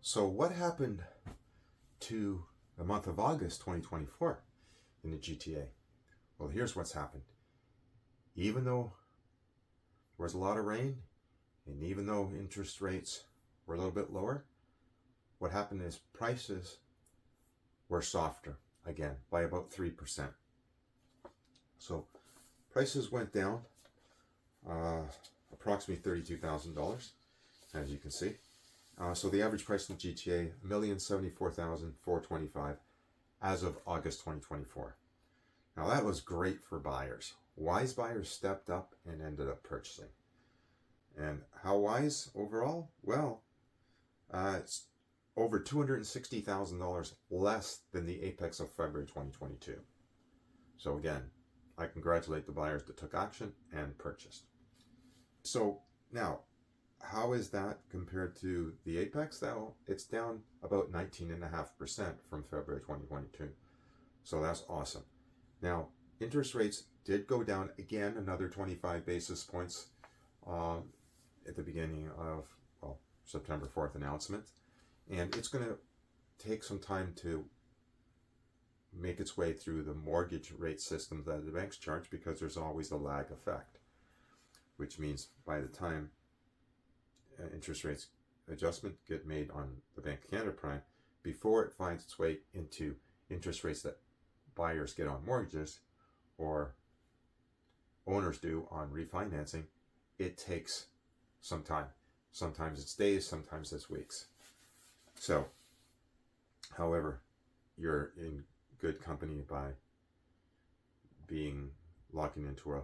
So what happened to the month of August 2024 in the GTA? Well, here's what's happened. Even though there was a lot of rain, and even though interest rates were a little bit lower, what happened is prices were softer again by about 3%. So prices went down approximately $32,000, as you can see. So the average price in the GTA, $1,074,425 as of August 2024. Now that was great for buyers. Wise buyers stepped up and ended up purchasing. And how wise overall? Well, it's over $260,000 less than the apex of February 2022. So again, I congratulate the buyers that took action and purchased. So now, how is that compared to the apex? Well, it's down about 19.5% from February 2022. So that's awesome. Now, interest rates did go down again, another 25 basis points at the beginning of, September 4th announcement. And it's going to take some time to make its way through the mortgage rate system that the banks charge, because there's always a lag effect, which means by the time interest rates adjustment get made on the Bank of Canada Prime, before it finds its way into interest rates that buyers get on mortgages or owners do on refinancing, it takes some time. Sometimes it's days, sometimes it's weeks. So, however, you're in good company by locking into a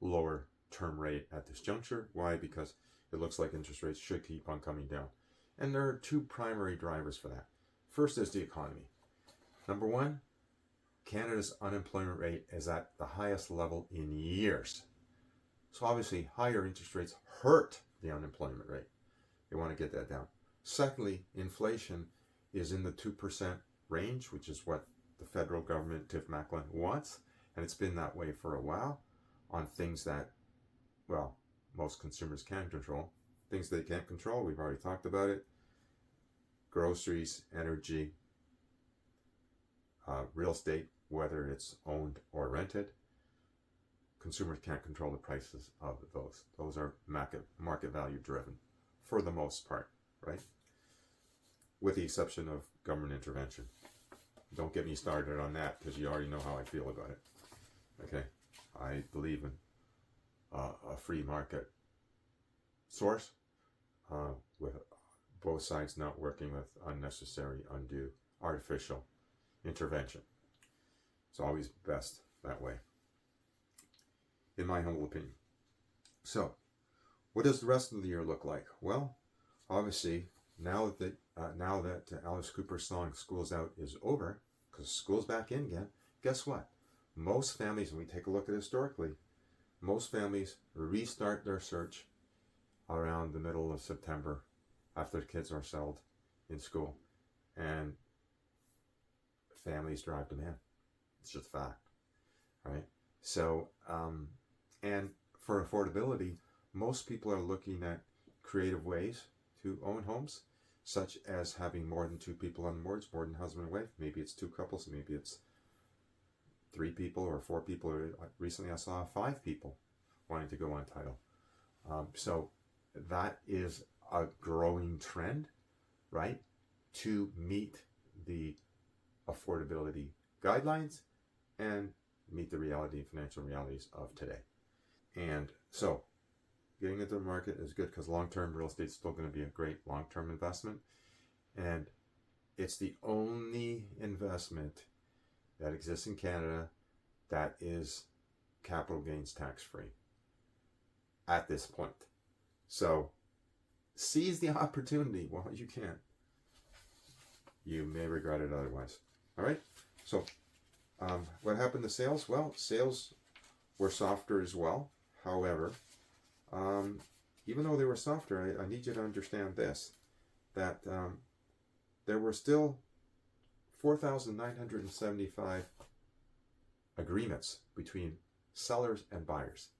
lower term rate at this juncture. Why? Because it looks like interest rates should keep on coming down. And there are two primary drivers for that. First is the economy. Number one, Canada's unemployment rate is at the highest level in years. So obviously, higher interest rates hurt the unemployment rate. They want to get that down. Secondly, inflation is in the 2% range, which is what the federal government, Tiff Macklin, wants. And it's been that way for a while on things that, most consumers can control. Things they can't control, we've already talked about it. Groceries, energy, real estate, whether it's owned or rented. Consumers can't control the prices of those. Those are market value driven for the most part, right? With the exception of government intervention. Don't get me started on that, because you already know how I feel about it. Okay, I believe in a free market source with both sides not working with unnecessary, undue, artificial intervention. It's always best that way, in my humble opinion. So, what does the rest of the year look like? Well, obviously, now that Alice Cooper's song "School's Out" is over, because school's back in again, guess what? Most families, when we take a look at historically, most families restart their search around the middle of September after the kids are settled in school, and families drive demand. It's just a fact, right? So, and for affordability, most people are looking at creative ways to own homes, such as having more than two people on the mortgage, more than husband and wife. Maybe it's two couples, maybe it's three people or four people. Recently I saw 5 people wanting to go on title. So that is a growing trend, right? To meet the affordability guidelines and meet the financial realities of today. And so getting into the market is good, because long-term real estate is still going to be a great long-term investment. And it's the only investment that exists in Canada that is capital gains tax-free at this point. So seize the opportunity while you can. You may regret it otherwise. All right? So what happened to sales? Well, sales were softer as well. However, even though they were softer, I need you to understand this, that there were still 4,975 agreements between sellers and buyers.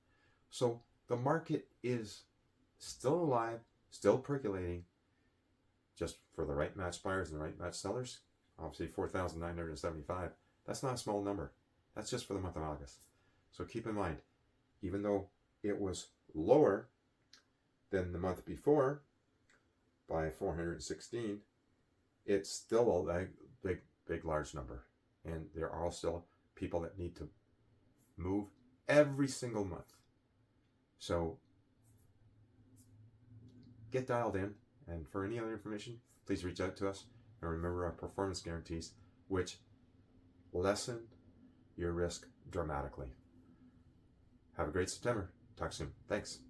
So the market is still alive, still percolating, just for the right match buyers and the right match sellers, obviously 4,975, that's not a small number. That's just for the month of August. So keep in mind, even though it was lower than the month before by 416, it's still a big, large number. And there are still people that need to move every single month. So get dialed in. And for any other information, please reach out to us. And remember our performance guarantees, which lessen your risk dramatically. Have a great September. Talk soon. Thanks.